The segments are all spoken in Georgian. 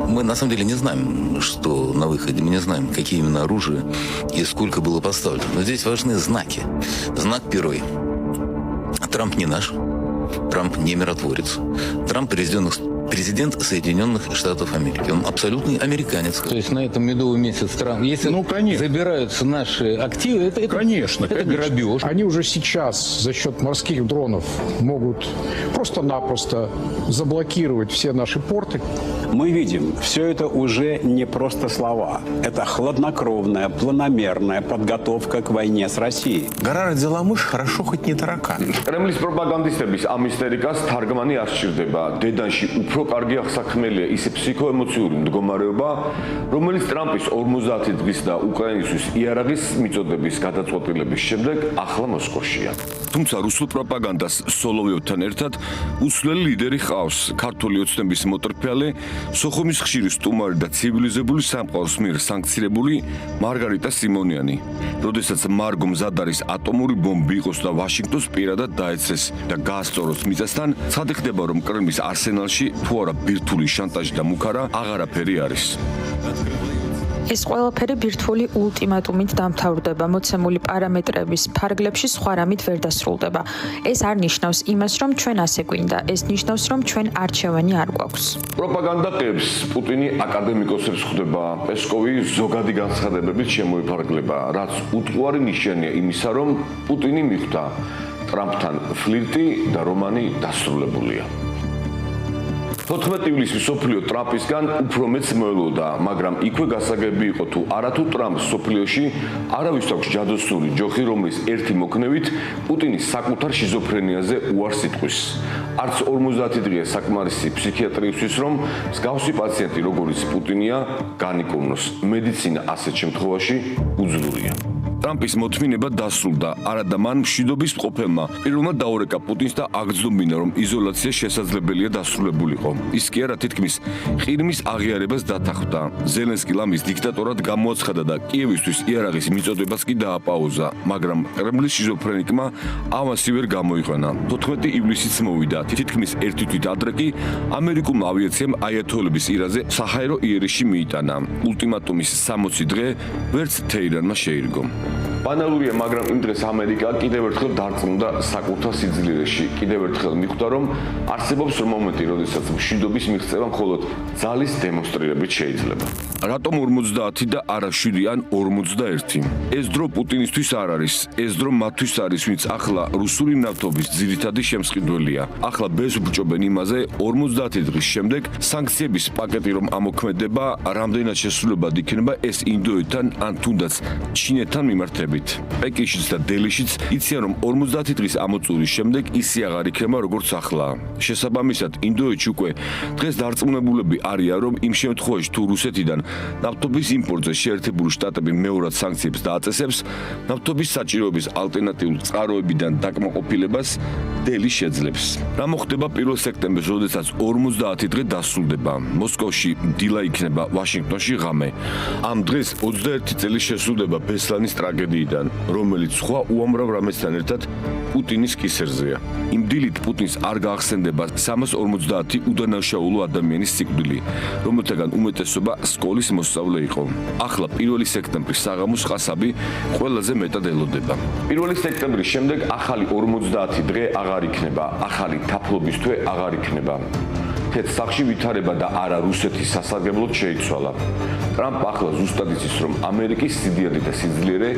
Мы на самом деле не знаем, что на выходе, мы не знаем, какие именно оружия и сколько было поставлено. Но здесь важны знаки. Знак первый. Трамп не наш, Трамп не миротворец. Трамп президент Соединенных Штатов Америки. Он абсолютный американец. То есть на этом медовый месяц Трамп, если забираются наши активы, это конечно. грабеж. Они уже сейчас за счет морских дронов могут просто-напросто заблокировать все наши порты. Мы видим, все это уже не просто слова. Это хладнокровная, планомерная подготовка к войне с Россией. Гора родила мышь, хорошо хоть не таракан. Кремლის პროპაგანდისტების ამ ისტერიკას თარგმანი არ სჭირდება. დედანში უფრო კარგი აღსაქმელია ისე ფსიქოემოციური მდგომარეობა, რომელიც ტრამპის 50 დღის და უკრაინისთვის იარაღის მიწოდების გადაწყვეტილების შემდეგ ახლა მოსკოვშია. თუმცა რუსულ პროპაგანდას სოლოვიოვთან ერთად უსვლელი ლიდერი ჰყავს, ქართული ოცნების მოტრფეალე, სოხუმის ხშირი სტუმარი და ცივილიზებული სამყაროს მიერ სანქცირებული მარგარიტა სიმონიანი. როდესაც მარგო მზად არის ატომური ბომბი იყოს და ვაშინგტონს პირადად დაეცეს და გაასწოროს მიწასთან, ცხადი ხდება, რომ კრემლის არსენალში თუ არა ბირთვული შანტაჟი და მუქარა აღარაფერი არის. ეს ყველაფერი ბირთვული ულტიმატუმით დამთავრდება, მოცემული პარამეტრების ფარგლებში სხვა რამით ვერ დასრულდება. ეს არ ნიშნავს იმას, რომ ჩვენ ასე გვინდა, ეს ნიშნავს, რომ ჩვენ არჩევანი არ გვაქვს. პროპაგანდა ყებს პუტინი აკადემიკოსებს ხვდება, პესკოვი ზოგადი განცხადებებით შემოიფარგლება, რაც უტყუარი ნიშანია იმისა, რომ პუტინი მიხვდა ტრამპთან ფლირტი და რომანი დასრულებულია. 14 ივლისის სოფლიო ტრამპისგან უფრო მეც მოელოდა, მაგრამ იქვე გასაგები იყო თუ არათუ ტრამპს სოფლიოში არავის აქვს ჯადოსნური ჯოხი, რომლის ერთი მოქნევით პუტინის საკუთარ შიზოფრენიაზე უარს იტყვის. არც 50 დღეა საკმარისი ფსიქიატრიისთვის, რომ მსგავსი პაციენტი როგორიც პუტინია განიკურნოს. მედიცინა ასეთ შემთხვევაში უძლურია. ტრამპის მოთმინება დასრულდა, არადა მან მშვიდობის მყოფელმა პირველმა დაურეკა პუტინს და აგრძნობინა, რომ იზოლაცია შესაძლებელია დასრულებულიყო. ის კი არა თითქმის ყირიმის აღიარებას დათანხმდა. ზელენსკი ლამის დიქტატორად გამოაცხადა და კიევისთვის იარაღის მიწოდებას კი დააპაუზა, მაგრამ კრემლის შიზოფრენიკმა ამასი ვერ გამოიყენა. 14 ივლისიც მოვიდა. თითქმის ერთი თვით ადრე კი ამერიკულმა ავიაციამ აიათოლების ირაზე საჰაერო იერიში მიიტანა. ულტიმატუმის 60 დღე ვერც თეირანმა შეირგო. ბანალურია, მაგრამ იმ დღეს ამერიკა კიდევ ერთხელ დარწმუნდა საკუთარ სიძლიერეში. კიდევ ერთხელ მიხვდა, რომ არსებობს მომენტი, როდესაც მშვიდობის მიღწევა მხოლოდ ძალის დემონსტრირებით შეიძლება. რატომ 50 და არა 7 ან 51? ეს დრო პუტინისთვის არ არის. ეს დრო მათთვის არის, ვინც ახლა რუსული ნავთობის ძირითადი შემსყიდველია. ახლა ბეზბჭობენ იმაზე 50 დღის შემდეგ სანქციების პაკეტი რომ ამოქმედება, რამდენად შესრულებად იქნება ეს ინდოეთთან ან თუნდაც ჩინეთთან მიმართებით. პეკინშიც და დელიშიც იციან, რომ 50 დღის ამოწურის შემდეგ ისე აღარ იქნება, როგორც ახლა. შესაბამისად, ინდოეთში უკვე დღეს დარწმუნებულები არიან, რომ იმ შემთხვევაში თუ რუსეთიდან ნავთობის იმპორტზე შეერთებული შტატები მეორად სანქციებს დააწესებს, ნავთობის საჭიროების ალტერნატიულ წყაროებიდან დაკმაყოფილებას დელი შეძლებს. რა მოხდება 1 სექტემბერს, როდესაც 50 დღე დასრულდება? მოსკოვში დილა იქნება, ვაშინგტონში ღამე. ამ დღეს 21 წელი შესრულდება ბესლანის ტრაგედიიდან, რომელიც სხვა უამრავ რამესთან ერთად პუტინის კისერზეა. იმ დილით პუტინს არ გაახსენდება 350 უდანაშაულო ადამიანის სიკვდილი, რომელთაგან უმეტესობა სკოლის მოსწავლე იყო. ახლა 1 სექტემბრის საღამოს ყასაბი ყველაზე მეტად ელოდება. 1 სექტემბრის შემდეგ ახალი 50 დღე აღარ იქნება, ახალი თაფლობის თვე აღარ იქნება. თეთრ სახლში ვითარება და არა რუსეთის სასარგებლოდ შეიცვალა. ტრამპ ახლა ზუსტად იცის, რომ ამერიკის სიდიადი და სიძლიერე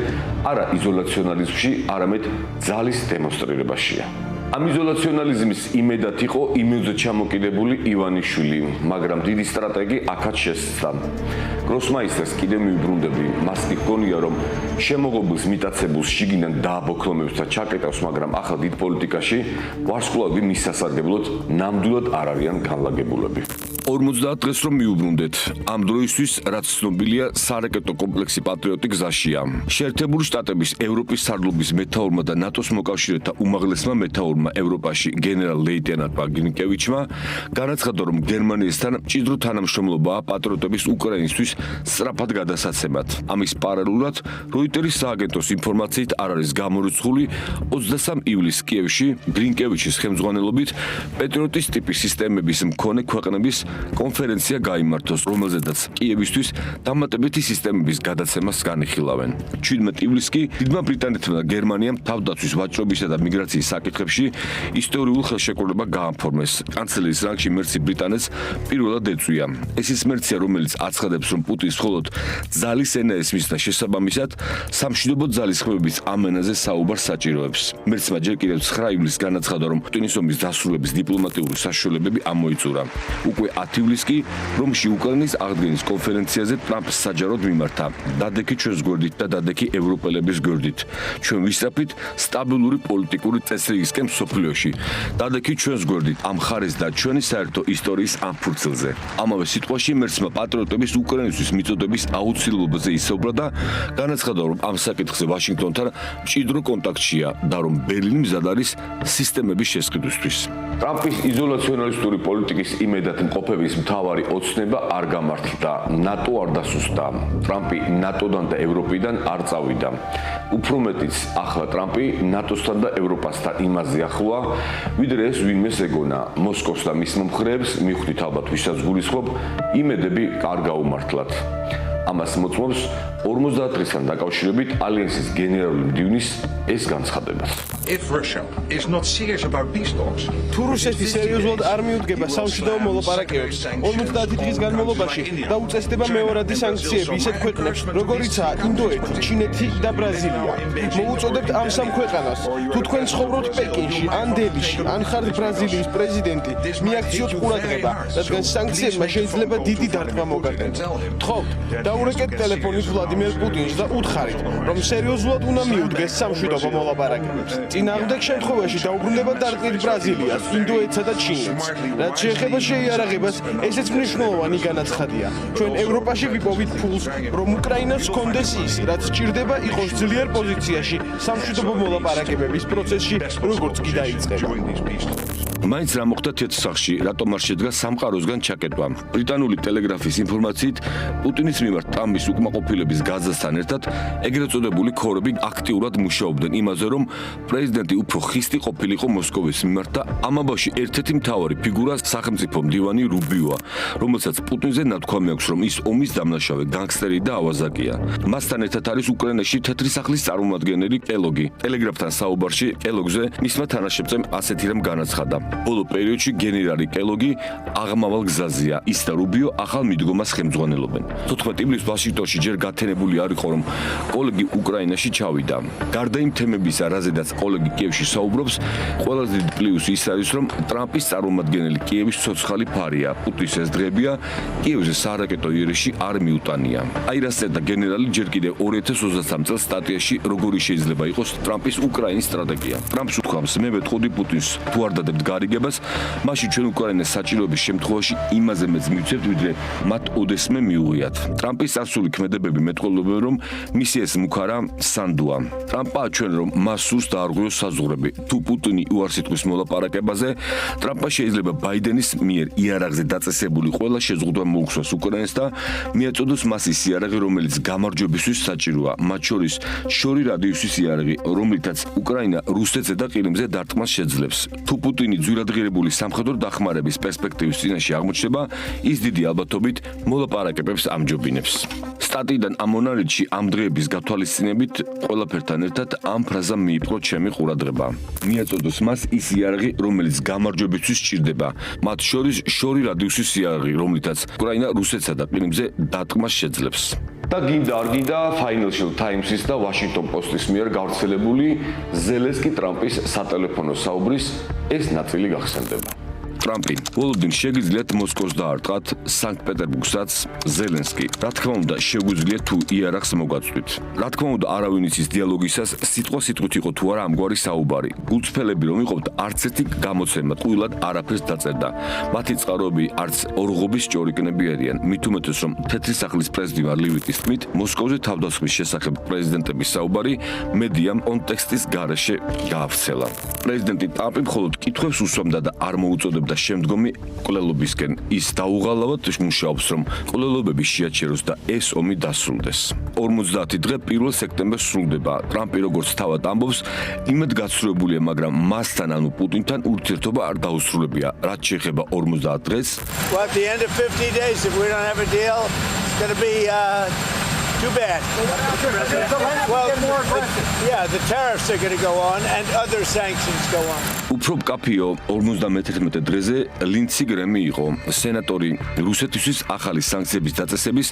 არა იზოლაციონალიზმში, არამედ ძალის დემონსტრირებაშია. ამ იზოლაციონალიზმის იმედად იყო იმილზე ჩამოკიდებული ივანიშვილი, მაგრამ დიდი სტრატეგი აქაც შესწდა. გროსმაისტერს კიდევ მიუბრუნდები, მას კი ჰგონია, რომ შემოღობილს მიტაცებულს შიგნიდან დააბოქლომებს და ჩაკეტავს, მაგრამ ახლა დიდ პოლიტიკაში ვარსკვლავები მის სასარგებლოდ ნამდვილად არ არიან განლაგებულები. 50 დღეს რომ მიუბრუნდეთ, ამ დროისთვის რაც ცნობილია სარაკეტო კომპლექსი პატრიოტი გზაშია. შეერთებული შტატების ევროპის სარდლობის მეთაურმა და ნატოს მოკავშირეთა უმაღლესმა მეთაურმა ევროპაში გენერალ ლეიტენანტმა გრინკევიჩმა განაცხადა, რომ გერმანიასთან მჭიდრო თანამშრომლობაა პატრიოტების უკრაინისთვის სწრაფად გადასაცემად. ამის პარალელურად როიტერის სააგენტოს ინფორმაციით არ არის გამორიცხული 23 ივლისს კიევში გრინკევიჩის ხელმძღვანელობით პატრიოტის ტიპის სისტემების მქონე ქვეყნების კონფერენცია გაიმართოს, რომელზედაც კიევისთვის დამატებითი სისტემების გადაცემას განიხილავენ. 17 ივლისს კი დიდმა ბრიტანეთმა და გერმანიამ თავდაცვის ვაჭრობისა და მიგრაციის საკითხებში ისტორიულ ხელშეკრულება გააფორმეს. კანცლერის რანგში მერცი ბრიტანეთს პირველად ეწვია. ეს ის მერცია, რომელიც აცხადებს, რომ პუტინს მხოლოდ ძალის ენა ესმის და შესაბამისად სამშვიდობო ძალისხმევების ამენაზე საუბარს საჭიროებს. მერცმა ჯერ კიდევ 9 ივლისს განაცხადა, რომ პუტინის ომის დასრულების დიპლომატიური საშუალებები ამოიწურა. უკვე 10 ივლისს კი რომში უკრაინის აღდგენის კონფერენციაზე ტრამპს საჯაროდ მიმართა. დადექი ჩვენს გვერდით და დადექი ევროპელების გვერდით. ჩვენ ვისწრაფით სტაბილური პოლიტიკური წესრიგისკენ მსოფლიოში. დადექი ჩვენს გვერდით ამ ხარეს და ჩვენი საერთო ისტორიის ამ ფურცელზე. ამავე სიტყვაში მერცმა პატრიოტების უკრაინისთვის მიწოდების აუცილებლობაზე ისაუბრა და განაცხადა, რომ ამ საკითხზე ვაშინგტონთან მჭიდრო კონტაქტშია და რომ ბერლინი მზად არის სისტემების შესყიდვისთვის. ტრამპის იზოლაციონალისტური პოლიტიკის იმედად მყოფების მთავარი ოცნება არ გამართლდა. ნატო არ დასუსტა. ტრამპი ნატოდან და ევროპიდან არ წავიდა. უფრო მეტიც, ახლა ტრამპი ნატოსთან და ევროპასთან იმაზე ახლოა, ვიდრე ეს ვინმეს ეგონა. მოსკოვს და მის მომხრეებს მიხვდით ალბათ, ვისაც გულისხმობ, იმედები არ გაუმართლათ. ამას მოწმობს 50 დღესთან დაკავშირებით ალიანსის გენერალური მდივნის ეს განცხადება. თუ რუსეთი სერიოზულად არ მიუდგება სამშვიდობო მოლაპარაკებებს 50 დღის განმავლობაში და უწესდება მეორადი სანქციები ისეთ ქვეყნებს, როგორიცაა ინდოეთი, ჩინეთი და ბრაზილია. მოუწოდებთ ამ სამ ქვეყანას, თუ თქვენ ცხოვრობთ პეკინში, ან დელიში, ან ხართ ბრაზილიის პრეზიდენტი, მიაქციოთ ყურადღება, რადგან სანქციებმა შეიძლება დიდი დარტყმა მოგატანთ. გთხოვთ, დაურეკეთ ტელეფონით ვლადიმერ პუტინს და უთხარით, რომ სერიოზულად უნდა მიუდგეს სამშვიდობო მოლაპარაკებებს. წინააღმდეგ შემთხვევაში დაუბრუნდება დარტყმით ბრაზილიას, ინდოეთსა და ჩინეთს. რაც შეეხება შეიარაღებას, ესეც მნიშვნელოვანი განაცხადია. ჩვენ ევროპაში ვიპოვით ფულს, რომ უკრაინას ჰქონდეს ის, რაც სჭირდება იყოს ძლიერ პოზიციაში სამშვიდობო მოლაპარაკებების პროცესში, როგორც კი დაიწყება. მაინც რა მოხდა თეთრსახში, რატომ არ შედგა სამყაროსგან ჩაკეტვა. ბრიტანული ტელეგრაფის ინფორმაციით, პუტინის მიმართ ტრამპის უკმაყოფილების გაზასთან ერთად ეგრეთ წოდებული ქორები აქტიურად მუშაობდნენ იმაზე, რომ პრეზიდენტი უფრო ხისტი ყოფილიყო მოსკოვის მიმართ და ამაბაში ერთ-ერთი მთავარი ფიგურა სახელმწიფო მდივანი რუბიოა, რომელსაც პუტინზე ნათქვამი აქვს, რომ ის ომის დამნაშავე განგსტერი და ავაზაკია. მასთან ერთად არის უკრაინაში თეთრი სახლის წარმომადგენელი კელოგი. ტელეგრაფთან საუბარში კელოგზე მისმა თანაშემწემ ასეთი რამ განაცხადა. ბოლო პერიოდში გენერალი კელოგი აღმავალ გზაზეა. ის და რუბიო ახალ მიდგომას ხელმძღვანელობენ. 14 ივლისს ვაშინგტონში ჯერ გათენებული არ იყო, რომ კოლეგი უკრაინაში ჩავიდა. გარდა იმ თემებისა, რაზედაც კოლეგი კიევში საუბრობს, ყველაზე დიდი პლუსი ის არის, რომ ტრამპის წარმომადგენელი კიევის ცოცხალი ფარია. პუტინის ეს დღეებია კიევზე სარაკეტო იერში არ მიუტანია. აი რას წერდა გენერალი ჯერ კიდევ 2023 წელს სტატიაში, როგორი შეიძლება იყოს ტრამპის უკრაინის სტრატეგია. ტრამპს უთქვამს, მე ვეთყოდი პუტინს, თუ არ დადებთ გარიგებას, მაშინ ჩვენ უკრაინას საჭიროების შემთხვევაში იმაზე მეც მივცევთ, ვიდრე მათ ოდესმე მიუღიათ. ტრამპის ასული ქმედებები მეტყველებენ, რომ მისი ეს მუქარა სანდუა. ტრამპა აჩვენა, რომ მას სურს დაარღვიოს საზღვრები. თუ პუტინი უარს იტყვის მოლაპარაკებაზე, ტრამპა შეიძლება ბაიდენის მიერ იარაღზე დაწესებული ყველა შეზღუდვა მოუხსნას უკრაინას და მიაწოდოს მას ის იარაღი, რომელიც გამარჯვებისთვის საჭიროა, მათ შორის შორი რადიუსის იარაღი, რომლითაც უკრაინა რუსეთზე და ყირიმზე დარტყმას შეძლებს. თუ პუტინი ძვირადღირებული სამხედრო დახმარების პერსპექტივის წინაშე აღმოჩნდება, ის დიდი ალბათობით მოლაპარაკებებს ამჯობინებს. სტატიიდან ამ მონარიდში ამ დღეების გათვალისწინებით ყველაფერთან ერთად ამ ფრაზამ მიიპყრო ჩემი ყურადღება. მიაწოდოს მას ის იარაღი, რომელიც გამარჯვებისთვის სჭირდება, მათ შორის შორი რადიუსის იარაღი, რომლითაც უკრაინა რუსეთსა და ყირიმზე დარტყმას შეძლებს. და გინდა არ გინდა Financial Times-ის და Washington Post-ის მიერ გავრცელებული ზელენსკი-ტრამპის სატელეფონო საუბრის ეს ნაწილი გახსენდება. ტრამპი ბოლოდინ შეგიძლიათ მოსკოვს დაარტყათ, სანქტ-პეტერბურგსაც ზელენსკი. რა თქმა უნდა, შეგვიძლია თუ იარაღს მოგაწვით. რა თქმა უნდა, არავინ იცის დიალოგისას სიტყვა-სიტყვით იყო თუ არა ამგვარი საუბარი. გულწრფელები რომ იყოფთ, არც ერთი გამოცემა ტყუილად არაფერს დაწერდა. მათი წყაროები არც ორღობის ჭორიკნები არიან. მით უმეტეს, რომ თეთრი სახლის პრეზიდენტ ლივიტის თქმით, მოსკოვზე თავდასხმის შესახებ პრეზიდენტების საუბარი მედიამ კონტექსტის გარეშე გაავრცელა. პრეზიდენტი ტრამპი მხოლოდ კითხვებს უსვამდა და არ მოუწოდებდა შემდგომი მკვლელობისკენ. ის დაუღალავად მუშაობს, რომ მკვლელობები შეაჩეროს და ეს ომი დასრულდეს. 50 დღე 1 სექტემბერს სრულდება. ტრამპი როგორც თავად ამბობს, იმედ გაცრუებულია, მაგრამ მასთან ანუ პუტინთან ურთიერთობა არ დაუსრულებია. რაც შეეხება 50 დღეს, Well, at the end of 50 days, if we don't have a deal, it's going to be too bad. Well, the tariffs are going to go on and other sanctions go on. უფრო მკაფიო 51 დღეზე ლინცი გრემი იყო სენატორი რუსეთისთვის ახალი სანქციების დაწესების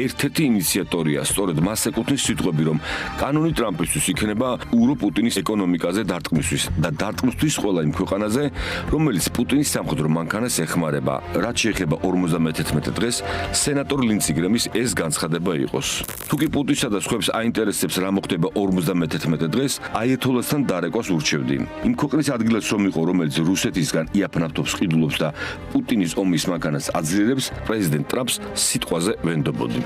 ერთ-ერთი ინიციატორია. სწორედ მას ეკუთვნის სიტყვები, რომ კანონი ტრამპისთვის იქნება ურო პუტინის ეკონომიკაზე დარტყმისთვის და დარტყმისთვის ყველა იმ ქვეყანაზე, რომელიც პუტინის სამხედრო მანქანას ეხმარება. რაც შეეხება 51 დღეს, სენატორ ლინცი გრემის ეს განცხადება იყოს. თუკი პუტინსა და სხვებს აინტერესებს რა მოხდება 51 დღეს, აიეთოლასთან დარეკვას ურჩევდი. იმ ქვეყნის ადგილას რომ იყო, რომელიც რუსეთისგან იაფნავთობს, ყიდულობს და პუტინის ომის მანქანას აძლიერებს, პრეზიდენტ ტრამპს სიტყვაზე ვენდობოდი.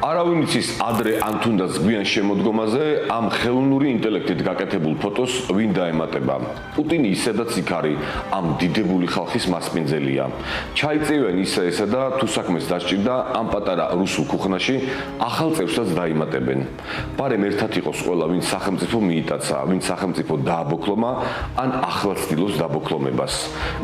არავინ იცის ადრე ან თუნდაც გვიან შემოდგომაზე ამ ხელოვნური ინტელექტით გაკეთებულ ფოტოს ვინ დაემატება. პუტინი ისედაც იქ არის ამ დიდებული ხალხის მასპინძელია. ჩაიწევენ ისე და თუ საქმეს დასჭირდა ამ პატარა რუსულ ქუხნაში ახალ წევრსაც დაიმატებენ. პარემ ერთად იყოს ყველა, ვინ სახელმწიფო მიიტაცა, ვინ სახელმწიფო დააბოქლომა ან ახლა ცდილობს დაბოქლომებას,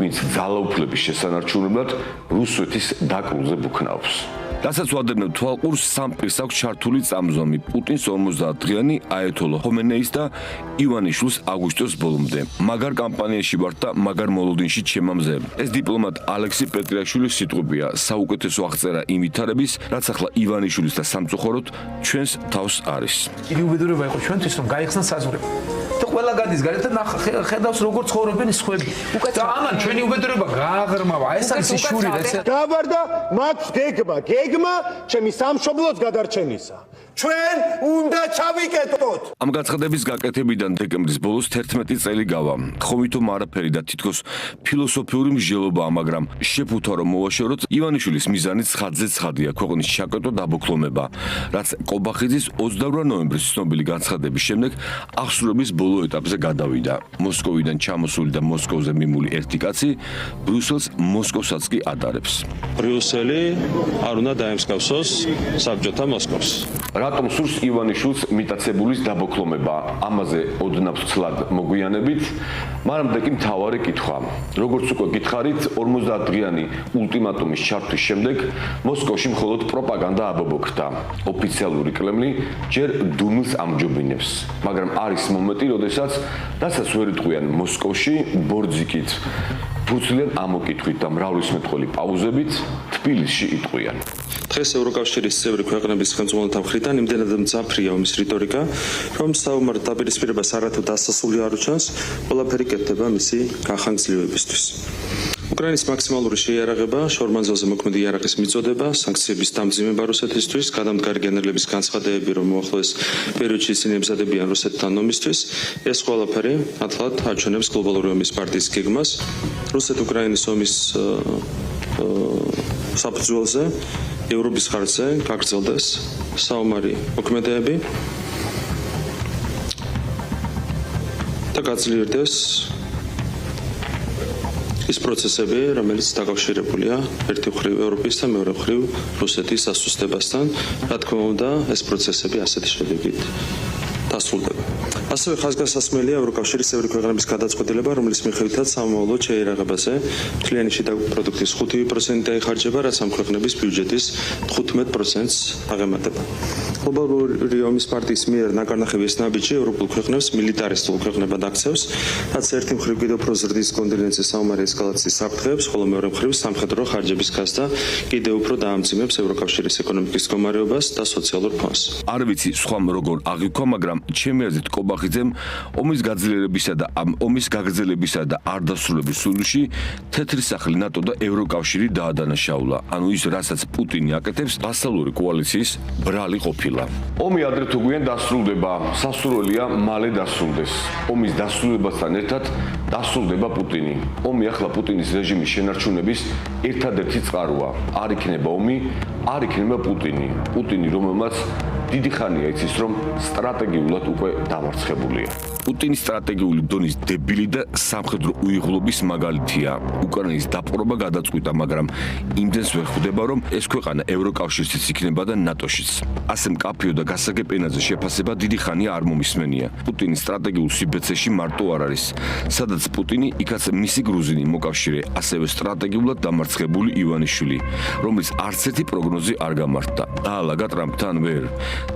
ვინც ძალაუფლების შესანარჩუნებლად რუსეთის დაკრულზე ბუქნავს. რასაც ვადევნებ თვალყურს, სამ პირს აქვს ჩართული წამზომი პუტინს 50 დღიანი აიათოლა ხომენეის და ივანიშვილის აგვისტოს ბოლომდე. მაგარ კამპანიაში ვართ და მაგარ მოლოდინში ჩემამზე. ეს დიპლომატ ალექსი პეტრიაშვილის სიტყვებია, საუკეთესო აღწერა იმ ვითარების, რაც ახლა ივანიშვილის და სამწუხაროდ ჩვენს თავს არის. იგი უბედურება იყო ჩვენთვის, რომ გაიხსნა საზღვრები. და ყველა გადის გარეთ და ხედავს როგორ ცხოვრობენ სხვები. და ამან ჩვენი უბედურება გააღრმავა. ეს არის შური, ეს დააბარდა მათ გეგმა ჩემი სამშობლოს გადარჩენისა. ჩვენ უნდა ჩავიკეტოთ. ამ განცხადების გაკეთებიდან დეკემბრის ბოლოს 11 წელი გავა. ხომითო არაფერი და თითქოს ფილოსოფიური მსჯელობაა, მაგრამ შეფუთა რომ მოვაშოროთ, ივანიშვილის მიზანი ცხადზე ცხადია, ქვეყნის ჩაკეტო დაბოქლომება, რაც კობახიძის 28 ნოემბრის ცნობილი განცხადების შემდეგ აღსრულების ბოლო ეტაპზე გადავიდა. მოსკოვიდან ჩამოსული და მოსკოვზე მიმული ერთი კაცი ბრიუსელს მოსკოვსაც კი ადარებს. ბრიუსელი არ უნდა დაემსგავსოს საბჭოთა მოსკოვს. რატომ სურს ივანიშვილს მიტაცებულის დაბოქლომება? ამაზე ოდნავ ცლად მოგვიანებით, მაგრამ კი მთავარი კითხვა. როგორც უკვე გითხარით, 50 დღიანი ულტიმატუმის ჩართვის შემდეგ მოსკოვში მხოლოდ პროპაგანდა აბობოქრდა. ოფიციალური კრემლი ჯერ დუმილს ამჯობინებს, მაგრამ არის მომენტი, როდესაც რასაც ვერ იტყვიან მოსკოვში, ბორძიკით, ფუძლიან ამოკითხვით და მრავლისმეტყველი პაუზებით თბილისში იტყვიან. დღეს ევროკავშირის წევრი ქვეყნების ხელმძღვანელთა მხრიდან იმდენად მძაფრია ომის რიტორიკა, რომ საომარ დაპირისპირებას არათუ დასასრული არ უჩანს, ყველაფერი კეთდება მისი განხანგრძლივებისთვის. უკრაინის მაქსიმალური შეიარაღება, შორმანძილზე მოქმედი იარაღის მიწოდება, სანქციების დამძიმება რუსეთისთვის, გადამდგარი გენერლების განცხადებები, რომ უახლოეს პერიოდში ისინი ემზადებიან რუსეთთან ომისთვის, ეს ყველაფერი ათლად აჩვენებს გლობალური ომის პარტიის გეგმას, რუსეთ-უკრაინის ომის საფუძველზე ევროპის ხარჯზე გაგრძელდეს საომარი მოქმედებები და გაძლიერდეს ის პროცესები, რომელიც დაკავშირებულია ერთი მხრივ ევროპის და მეორე მხრივ რუსეთის სასუსტებასთან. რა თქმა უნდა, ეს პროცესები ასეთი შედეგით დასრულდება. ასევე ხაზგასასმელია ევროკავშირის წევრი ქვეყნების გადაწყვეტილება, რომლის მიხედვითაც სამომავლოდ შეიარაღებაზე მთლიანი შიდა პროდუქტის 5% დაიხარჯება, რაც ამ ქვეყნების ბიუჯეტის 15%-ს აღემატება. გლობალური ომის პარტიის მიერ ნაკარნახევი ეს ნაბიჯი ევროპულ ქვეყნებს მილიტარისტულ ქვეყნებად აქცევს, რაც ერთი მხრივ კიდევ უფრო ზრდის კონტინენტზე საომარი ესკალაციის საფრთხეებს, ხოლო მეორე მხრივ სამხედრო ხარჯების გაზრდა კიდევ უფრო დაამძიმებს ევროკავშირის ეკონომიკის მდგომარეობას და სოციალურ ფონს. არ ვიცი სხვამ როგორ აღიქვა, მაგრამ ჩემი აზრით კობახიძემ ომის გაძლიერებისა და ამ ომის გაგრძელებისა და არ დასრულების სურვილში თეთრი სახლი ნატო და ევროკავშირი დაადანაშაულა. ანუ ის, რასაც პუტინი აკეთებს, ვასალური კოალიციის ბრალი ყოფილა. ომი ადრე თუ გვიან დასრულდება, სასურველია მალე დასრულდეს. ომის დასრულებასთან ერთად დასრულდება პუტინი. ომი ახლა პუტინის რეჟიმის შენარჩუნების ერთადერთი წყაროა. არ იქნება ომი, არ იქნება პუტინი. პუტინი, რომელმაც დიდი ხანია იცის, რომ სტრატეგიულად უკვე დამარცხებულია. პუტინის სტრატეგიული დონის დებილი და სამხედრო უიღბლობის მაგალითია. უკრაინის დაპყრობა გადაწყვიტა, მაგრამ იმდენს ვერ ხვდება, რომ ეს ქვეყანა ევროკავშირშიც იქნება და ნატოშიც. ასე მკაფიო და გასაგებ ენაზე შეფასება დიდი ხანია არ მომისმენია. პუტინის სტრატეგიულ სიბეცეში მარტო არ არის, სადაც პუტინი, იქაც მისი გრუზინი მოკავშირე, ასევე სტრატეგიულად დამარცხებული ივანიშვილი, რომელიც არც ერთი პროგნოზი არ გამართდა. დაალაგა ტრამპთან ვერ,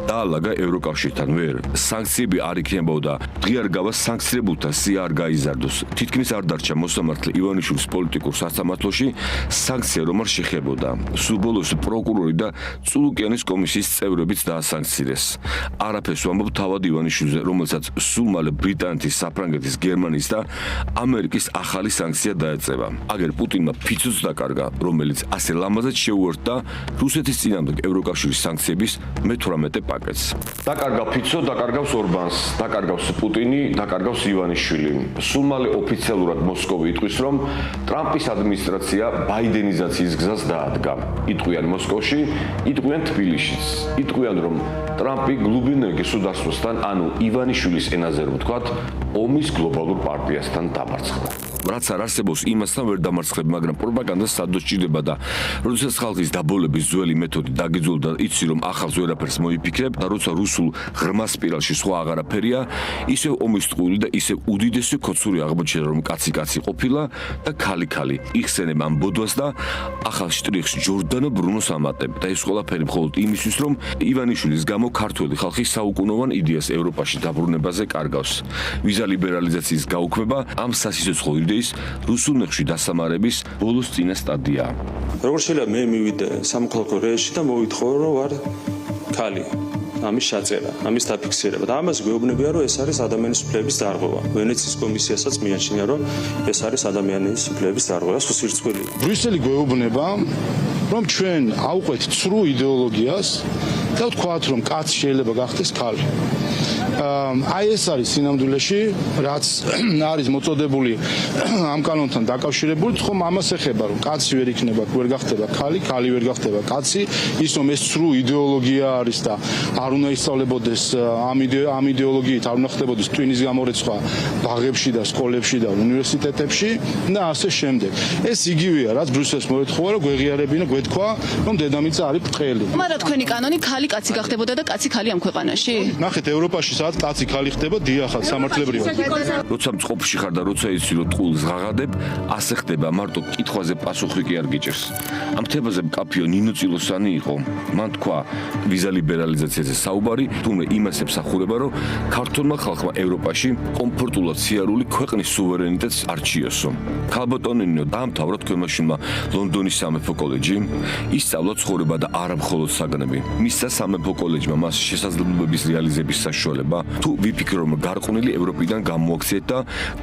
დაალაგა ევროკავშირთან ვერ. სანქციები არ იქნებოდა, დღეარ გავა სანქციებულთა სია არ გაიზარდოს. თითქმის არ დარჩა მოსამართლე ივანიშვილის პოლიტიკურ სასამართლოში სანქცია რომ არ შეხებოდა. სულ ბოლოს პროკურორი და წულუკიანის კომისიის წევრებიც დაასანქცირეს. არაფერს ვამბობ თავად ივანიშვილზე, რომელსაც სულ მალე ბრიტანეთის, საფრანგეთის, გერმანიის და ამერიკის ახალი სანქცია დაეწევა. აგერ პუტინმა ფიცოც დაკარგა, რომელიც ასე ლამაზად შეუერთდა რუსეთის წინააღმდეგ ევროკავშირის სანქციების მე-18 პაკეტს. დაკარგა ფიცო, დაკარგავს ორბანს, დაკარგავს პუტინი, დაკარგავს ივანიშვილი. სულ მალე ოფიციალურად მოსკოვი იტყვის, რომ ტრამპის ადმინისტრაცია ბაიდენიზაციის გზას დაადგა. იტყვიან მოსკოვში, იტყვიან თბილისშიც. იტყვიან, რომ ტრამპი გლუბინურ გესუდარსtvostan, ანუ ივანიშვილის ენაზე რომ ვთქვათ, ომის გლობალურ პარტიასთან დამარცხდა. რაც არ არსებობს, იმასთან ვერ დამარცხებ, მაგრამ პროპაგანდა სადაც ჭირდება და როდესაც ხალხის დაბოლების ძველი მეთოდი დაგიძულდა, იცი რომ ახალს ვერაფერს მოიფიქრებ და როცა რუსულ ღრმა სპირალში სხვა აღარაფერია, ისევ ომის ტყუილი და ისევ უდიდესი ქოცური აღმოჩნდა, რომ კაცი ყოფილა და ქალი იხსენებ ამ ბოდვას და ახალ შტრიხს ჯორდანო ბრუნოს ამატებ და ეს ყველაფერი მხოლოდ იმისთვის, რომ ივანიშვილის გამო ქართველი ხალხი საუკუნოვან იდეას ევროპაში დაბრუნებაზე კარგავს. ვიზა ლიბერალიზაციის გაუქმება ამ სასიცოცხლო იდეის რუსულ ნეხვში დასამარების ბოლოს წინა სტადიაა. როგორც შეიძლება მე მივიდე სამოქალაქო რეჟში და მოვითხოვო, რომ ვარ ქალი. ამის შეწერა, ამის დაფიქსირება და ამას გვეუბნებია, რომ ეს არის ადამიანის უფლებების დარღვევა. ვენეციის კომისიასაც მიაჩნია, რომ ეს არის ადამიანის უფლებების დარღვევა, სულსირცხვილი. ბრიუსელი გვეუბნება, რომ ჩვენ ავყვეთ ცრუ იდეოლოგიას და ვთქვათ, რომ კაცი შეიძლება გახდეს ქალი. აი ეს არის სინამდვილეში, რაც არის მოწოდებული ამ კანონთან დაკავშირებული, ხომ ამას ეხება, რომ კაცი ვერ იქნება, ვერ გახდება ქალი, ქალი ვერ გახდება კაცი, ის რომ ეს ცრუ იდეოლოგია არის და არ უნდა ისწავლებოდეს ამ იდეოლოგიით, არ უნდა ხდებოდეს ტვინის გამორეცხვა ბაღებში და სკოლებში და უნივერსიტეტებში და ასე შემდეგ. ეს იგივეა, რაც ბრიუსელს მოეთხოვა, რომ გვეღიარებინა, გვეთქვა, რომ დედამიწა არის ბრტყელი. მაგრამ თქვენი კანონი ქალი კაცი გახდებოდა და კაცი ქალი ამ ქვეყანაში? ნახეთ, ევროპაში სადაც კაცი ქალი ხდება, დიახად, სამართლებრივად. როცა მწყობში ხარ და როცა იცი რომ ტყუილს ღაღადებ, ასე ხდება, მარტო კითხვაზე პასუხი კი არ გიჭირს. ამ თემაზე მკაფიო ნინო წილოსანი იყო. მან თქვა ვიზა ლიბერალიზაციაზე საუბარი, თუმცა იმას ემსახურება, რომ ქართულმა ხალხმა ევროპაში კომფორტულად სიარული ქვეყნის სუვერენიტეტს არჩიოსო. ქალბატონი ნინო დაამთავრა თქვენმა შვილმა ლონდონის სამეფო კოლეჯი, ისწავლა ცხოვრება და არა მხოლოდ საგნები. მისცა სამეფო კოლეჯმა მას შესაძლებლობების რეალიზების საშუალება. თუ ვიფიქრე, რომ გარყვნილი ევროპიდან გამოაქციეთ და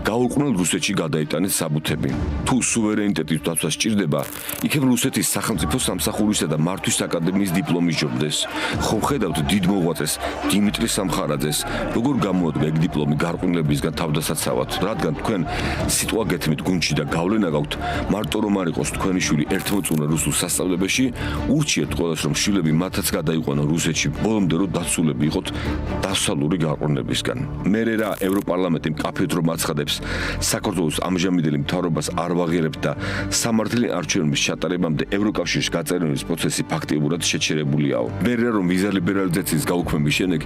გაურყვნილ რუსეთში გადაიტანეთ საბუთები. თუ სუვერენიტეტის დაცვა სჭირდება, იქნებ რუსეთის სახელმწიფო სამსახურისა და მართვის აკადემიის დიპლომი სჯობდეს. ხომ ხედავთ დიდ მოღვაწეს დიმიტრი სამხარაძეს, როგორ გამოადგა ეგ დიპლომი გარყვნილებისგან თავდასაცავად, რადგან თქვენ სიტყვა გეთმით გუნდში და გავლენა გაქვთ, მარტო რომ არ იყოს თქვენი შვილი ერთმოწურე რუსულ სასწავლებელში, ურჩიეთ ყველას, რომ შვილები მათაც გადაიყვანონ რუსეთში, ბოლომდე რომ დაცულები იყოთ დასავლური გარყვნილებისგან. მე რა ევროპარლამენტი მკაფიოდ რომ აცხადებს, საქართველოს ამჟამინდელი მთავრობას არ ვაღიარებთ და სამართლიანი არჩევნების ჩატარებამდე ევროკავშირში გაწევრიანების პროცესი ფაქტიურად შეჩერებულიაო. მე რა რომ ვიზა ლიბერალიზაციის გაუქმების შემდეგ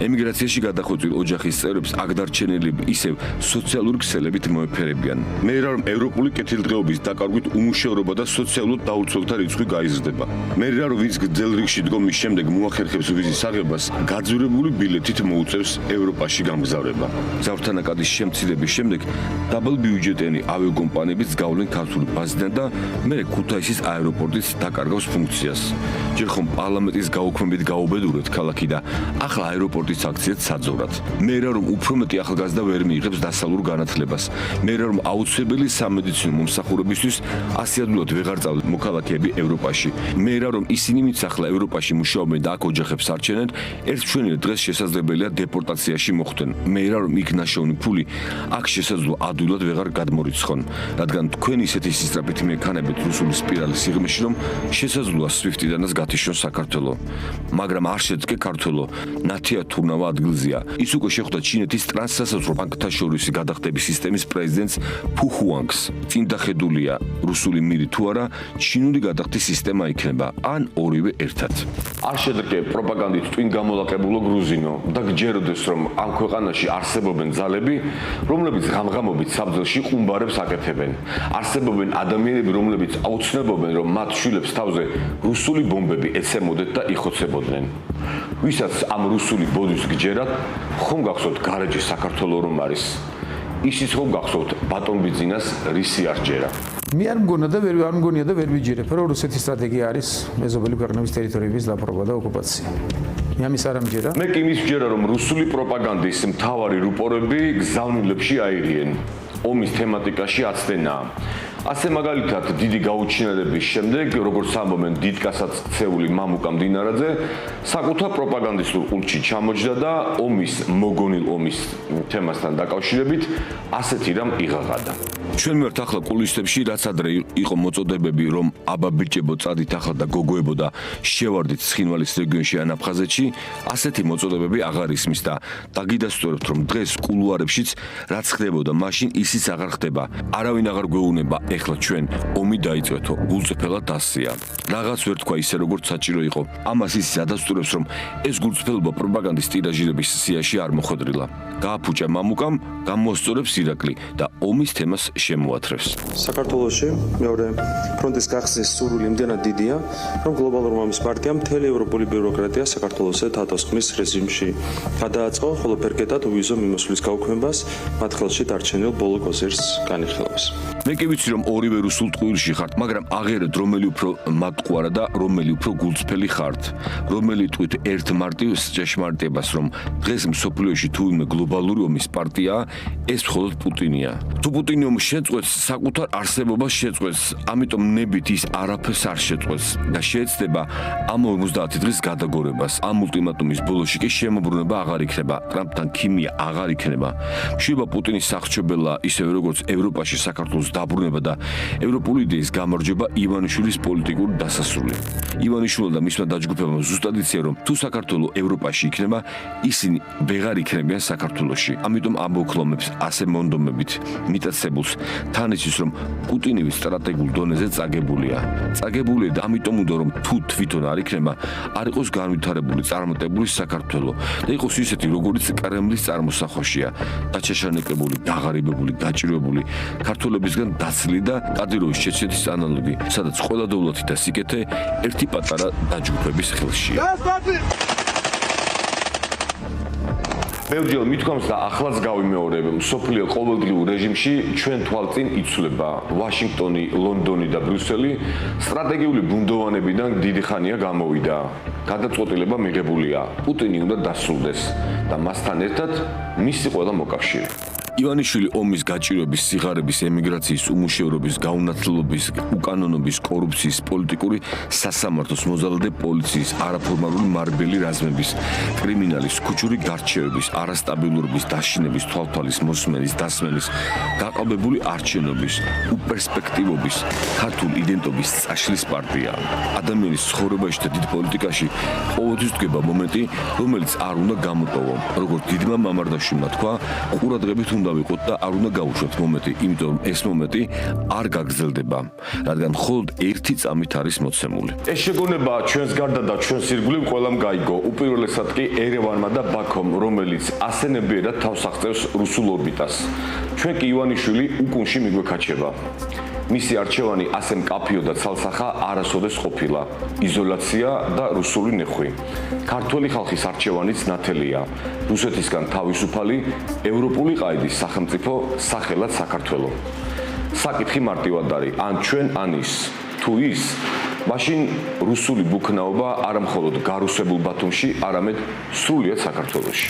ემიგრაციაში გადახვეწილ ოჯახის წევრებს აქ დარჩენილები ისევ სოციალური ქსელებით მოეფერებიან. მე რა რომ ევროპული კეთილდღეობის დაკარგვით უმუშევრობა და სოციალურ დაუცველთა რიცხვი გაიზრდება. მე რა რომ ვინც გრძელ რიგში დგომის შემდეგ მოახერხებს ვიზის აღებას, გაძვირებული ბილეთით მოუწევს ევროპაში გამგზავრება. მგზავრთანაკადის შემცირების შემდეგ დაბალბიუჯეტიანი ავიაკომპანიებიც გავლენ ქართული ბაზიდან და მე ქუთაისის აეროპორტის დაკარგავს ფუნქციას. ჯერ ხომ პარლამენტის გაუქმებით გაუბედურეთ ქალაქი და ახლა აეროპორტის აქციაც საძოვრად. მე რა რომ უფრო მეტი ახალგაზრდა ვერ მიიღებს დასავლურ განათლებას. მე რა რომ აუცილებელი სამედიცინო მომსახურებისთვის ასიადულად ვეღარ წავდეთ მოქალაქეები ევროპაში. მე რა რომ ისინი ვინც ახლა ევროპაში მუშაობენ და აქ ოჯახებს არჩენენ, ერთ ჩვენი დღეს შესაძლებელია დეპორტაციაში მოხვდნენ. მეერა რომ იქ ნაშოვნი ფული აქ შესაძლოა ადვილად ვეღარ გადმორიცხონ, რადგან თქვენ ისეთი სისწრაფით მეკანებით რუსული სპირალის სიღრმეში, რომ შესაძლოა SWIFT-დანაც გათიშონ საქართველო. მაგრამ არ შედგე ქართველო, ნათია თურნავა ადგილზეა. ის უკვე შეხვდა ჩინეთის ტრანსსასაზღვრო ბანკთა შორისი გადახდების სისტემის პრეზიდენტს ფუ ხუანგს. წინ დახედულია რუსული მირი თუ არა, ჩინური გადახდის სისტემა იქნება, ან ორივე ერთად. არ შედგე პროპაგანდით twin გამოლაყებულო გრუზინო და გჯეროდეს რომ ამ ქვეყანაში არსებობენ ძალები, რომლებიც ღამღამობით საბრძოლში ყუმბარებს აკეთებენ. არსებობენ ადამიანები, რომლებიც აუცნობენ რომ მათ შვილებს თავზე რუსული ბომბები ეცემოდეთ და იხოცებოდნენ. ვისაც ამ რუსული ბოდის გჯერათ, ხომ გახსოვთ გარეჯი საქართველო რომ არის? ისიც ხომ გახსოვთ ბატონბიძინას რისი არ ჯერა? მე არ მგონია და ვერ ვიჯერებ, რომ რუსეთის სტრატეგია არის მეზობელი ქვეყნების ტერიტორიების დაპყრობა და ოკუპაცია. მე ამის არ ამჯერა. მე კი მის ვჯერა რომ რუსული პროპაგანდის მთავარი რუპორები გზავნილებში აიღიან. ომის თემატიკაში აცდენაა. ასე მაგალითად დიდი გაუჩინარების შემდეგ, როგორც ამბობენ დიდკასაც ქცეული მამუკა მდინარაძე, საკუთარ პროპაგანდისტულ ყუთში ჩამოჯდა და ომის მოგონილ ომის თემასთან დაკავშირებით ასეთი რამ იღაღადა. ჩვენ ვართ ახლა კულისებში, რაც ადრე იყო მოწოდებები, რომ აბა ბიჭებო წადით ახლა და გოგოებო და შევარდით ცხინვალის რეგიონში ან აფხაზეთში, ასეთი მოწოდებები აღარ ისმის და დაგიდასტურებთ, რომ დღეს კულუარებშიც რაც ხდებოდა, მაშინ ისიც აღარ ხდება. არავინ აღარ გვეუბნება, ეხლა ჩვენ ომი დაიწყეთო, გულწრფელად დასწია. რაღაც ვერ თქვა ისე როგორც საჭირო იყო. ამას ისიც ადასტურებს, რომ ეს გულწრფელობა პროპაგანდის ტირაჟირების სიაში არ მოხვედრილა. გააფუჭა მამუკამ, გამოსწორებს ირაკლი და ომის თემას შემოათრევს. საქართველოში მეორე ფრონტის გახსნის სურვილი იმდენად დიდია, რომ გლობალურმა ომის პარტიამ მთელი ევროპული ბიუროკრატია საქართველოსზე თათოსხმის რეჟიმში გადააწყო, ხოლო ფერკეტად უვიზო მიმოსვლის გაუქმებას მათ ხელში დარჩენილ ბოლო კოზირს განიხილავს. მე კი ვიცი, რომ ორივე რუსულ ტყუილში ხართ, მაგრამ აღერეთ რომელი უფრო მატყუარა და რომელი უფრო გულწრფელი ხართ. რომელი ტყვით ერთ მარტივს ჭეშმარიტებას, რომ დღეს მსოფლიოში თუ ვინმე გლობალური ომის პარტიაა, ეს მხოლოდ პუტინია. თუ პუტინი ომს შეწყვეტს, საკუთარ არსებობას შეწყვეტს, ამიტომ ნებით ის არაფერს არ შეწყვეტს და შეეცდება ამ 50 დღის გადაგორებას. ამ ულტიმატუმის ბოლოში კი შემოbrunება აღარ იქნება, ტრამპთან ქიმია აღარ იქნება. მშვიდობა პუტინის სახჩობელა, ისევე როგორც ევროპაში საქართველოს დაბრუნება და ევროპული იდეის გამარჯვება ივანიშვილის პოლიტიკური დასასრული. ივანიშვილმა და მისმა დაჯგუფებამ ზუსტად იციან, რომ თუ საქართველო ევროპაში იქნება, ისინი ვეღარ იქნებიან საქართველოში. ამიტომ ამბოქლომებს ასე მონდომებით მიტაცებულს თან იცის, რომ პუტინივი სტრატეგიულ დონეზე წაგებულია. წაგებულია და ამიტომ უნდა რომ თუ თვითონ არ იქნება, არ იყოს განვითარებული, წარმატებული საქართველო და იყოს ისეთი, როგორც კრემლის წარმოსახვაშია, დაჩაშანეკებული, დაღარიბებული, გაჭირვებული, ქართველებისგან დაცლილი და კადიროვის ჩეჩეთის ანალოგი, სადაც ყველა დოვლათი და სიკეთე ერთი პატარა დაჯგუფების ხელშია. ბევრჯერ მithქვამს და ახლაც გავიმეორებ, მსოფლიო ყოველდღიურ რეჟიმში ჩვენ თვალწინ იცვლება ვაშინგტონი, ლონდონი და ბრიუსელი სტრატეგიული ბუნდოვანებიდან დიდი ხანია გამოვიდა. გადაწყვეტილება მიღებულია, პუტინი უნდა დასრულდეს და მასთან ერთად მისი ყველა მოკავშირე. ივანიშვილი ომის გაჭირვების, სიღარიბის, ემიგრაციის, უმუშევრობის, გაუნათლობის, უკანონობის, კორუფციის, პოლიტიკური სასამართლოს, მოძალადე პოლიციის, არაფორმალური მარბელი რაზმების, კრიმინალის, ქუჩური გარჩევების, არასტაბილურობის, დაშინების, თვალთვალის, მოსმენის, დასმენის, გაყალბებული არჩევნების, უპერსპექტივობის, ქართულ იდენტობის წაშლის პარტია. ადამიანის ცხოვრებაში და დიდ პოლიტიკაში ყოველთვის დგება მომენტი, რომელიც არ უნდა გამოტოვო. როგორც დიდმა მამარდაშვილმა თქვა, ყურადღებით უნდა ვიყოთ და არ უნდა გაუშვათ მომენტი, იმიტომ რომ ეს მომენტი არ გაგრძელდება, რადგან მხოლოდ ერთი წამით არის მოცემული. ეს შეგონება ჩვენს გარდა და ჩვენს ირგვლივ ყველამ გაიგო. უპირველესად კი ერევანმა და ბაქომ, რომელიც ასენებიერად თავს აღწევს რუსულ ორბიტას. ჩვენ კი ივანიშვილი უკუნში მიგვექაჩება. მისი არჩევანი ასე მკაფიო და ცალსახა არასოდეს ყოფილა. იზოლაცია და რუსული ნეხვი. ქართველი ხალხის არჩევანიც ნათელია. რუსეთისგან თავისუფალი ევროპული ყაიდის სახელმწიფო სახელად საქართველო. საკითხი მარტივად არის, ან ჩვენ, ან ის. თუ ის, მაშინ რუსული ბუქნაობა არა მხოლოდ გარუსებულ ბათუმში, არამედ სრულიად საქართველოში.